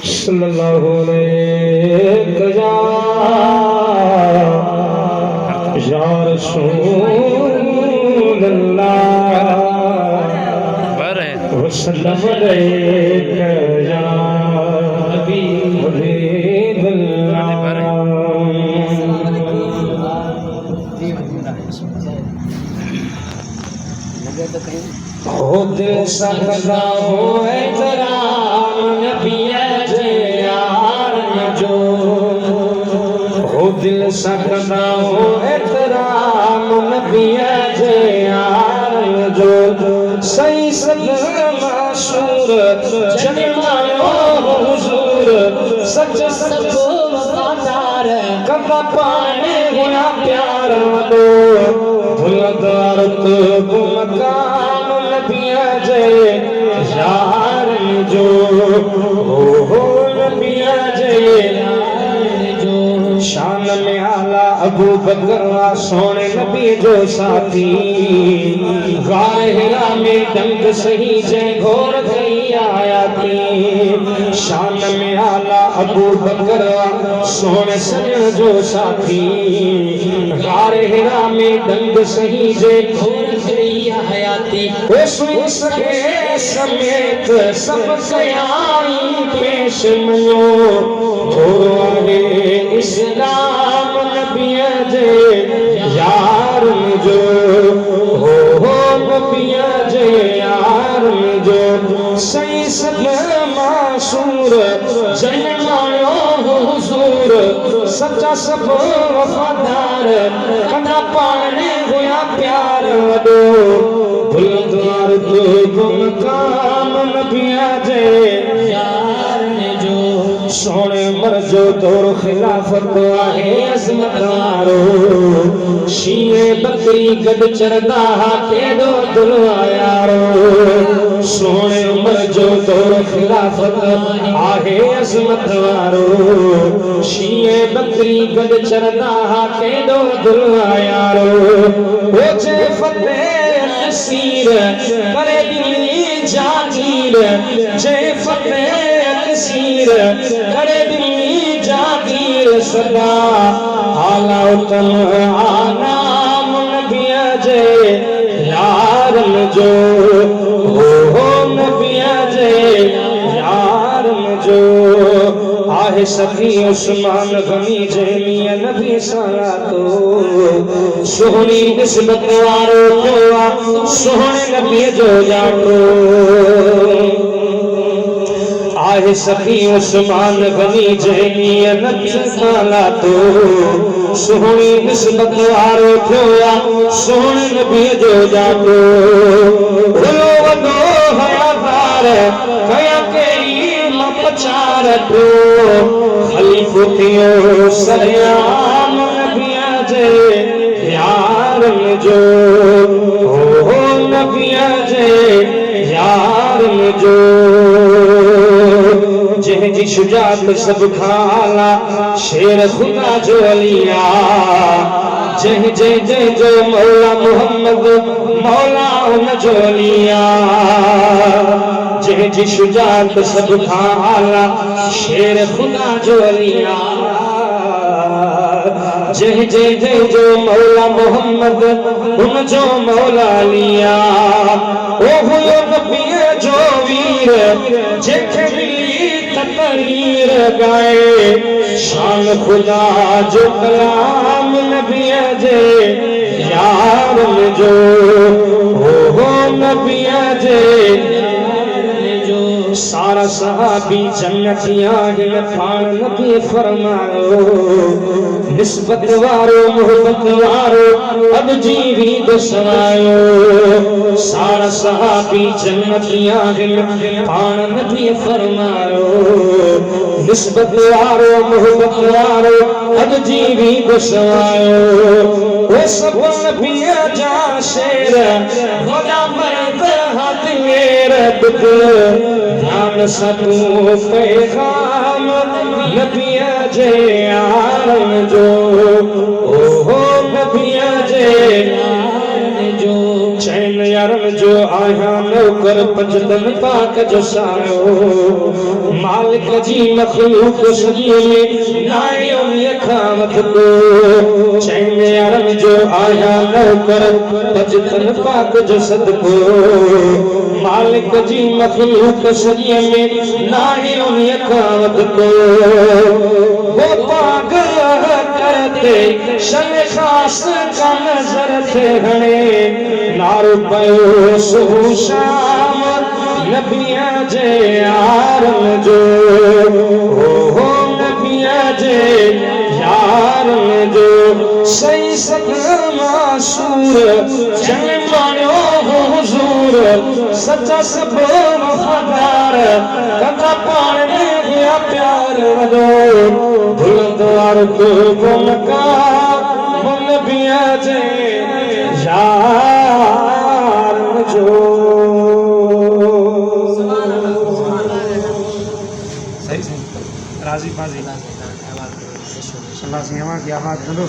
सल्लल्लाहु अलैहि या रसूलल्लाह वसल्लम अलैका या हबीबल्लाह। हो दिल सकदा हो एतराम नबी जे यार जो, हो दिल सकदा हो एतराम नबी जे यार जो, सही सदमा सूरत जन्मायो हुजूर सच सच वफादार कदा पाने हुआ प्यार दो भुलदार तो मकाम नबिया जे यार जो, हो नबिया जे जो शान में आला अबू बकर सोने नबी जो साथी गारे हिरा में डंग सही जे घोर गई आया थी। शान में आला अबू बकर सोने सजन जो साथी गारे हिरा में डंग सही जे घोर गई आया थी। उसमें सके समेत सब सयाई पेश मनो हो इस्लाम नबी जे यार जो, हो नबी जे यार जो सही सदमा सूरत जन्मायो हुजूर सच्चा सब वफादार कदा पाने हुआ प्यार दो भुलदार तो मकाम नबी जे यार जो सोने मरजो दौर खिलाफत आहे अजमत वारो शीए बकरी गद चरदा केडो दुलवा यारो। सोने मरजो दौर खिलाफत आहे अजमत वारो शीए बकरी गद चरदा केडो दुलवा यारो। ओ जे फतेह नसीर करे दिली जागीर जे फतेह नसीर करे दिली जागीर सदा आला उतम आनाम नबी जे यार जो, हो नबी जे यार जो आहे सखी उस्मान गनी जे मिया नबी सारा तो सोहनी निस्बत वारो जोआ सोहने नबी जो जाटो आहे सखी उस्मान गनी जे मिया नबी सारा तो सोहनी निस्बत वारो जोआ सोहने नबी जो जाटो। भलो वदो हयादार कया केरी मपचार दो खलीफतियो सयाम नबी जे यार जो, हो नबी जे यार जो जंहिंजी शुजात सब खाला शेर खुदा जो अलिया जंहिं जंहिं जो मौला मोहम्मद मौला उन जो अलिया जंहिंजी शुजात सब खाला शेर खुदा जो अलिया जंहिं जंहिं जो मौला मोहम्मद उन जो मौला लिया। ओ हुयो नबी जो वीर जंहिंखे मिली तकरीर गाए शान खुदा जो कलाम नबी जे यार जो, हो नबी जे सारा सहाबी जन्नतिया हिन पाण नबी फरमायो निस्बत वारो मोहब्बत वारो अब जीवी दसवायो। सारा सहाबी जन्नतिया हिन पाण नबी फरमायो निस्बत वारो मोहब्बत वारो अब जीवी दसवायो। वो सब नबी जा शेर वदा मर्द हाथ मेरा दुख ध्यान सतू पैगाम नबी जे यार जो, हो नबी जे यार जो चैन यारन जो आया नौकर पंजतन पाक जो सायो मालिक जी मखलूक सजी में नायो खामत को चैन यारन जो आया नौकर पंजतन पाक जो सदको मालिक जी मखलूक सजी में नायो खामत को वो पागल करते शन खास का नजर थे हणे नारो पयो सुबह शाम नबिया जे यारन जो हो नबिया जे यारन जो सही सत मासूर जन मानो हुजूर सच्चा सब वफादार कदा पाने गया प्यार वदो भुलंदवार को गुमका नबिया जे यार जो सही राजी बाजी अल्लाह से आवाज की आवाज करो।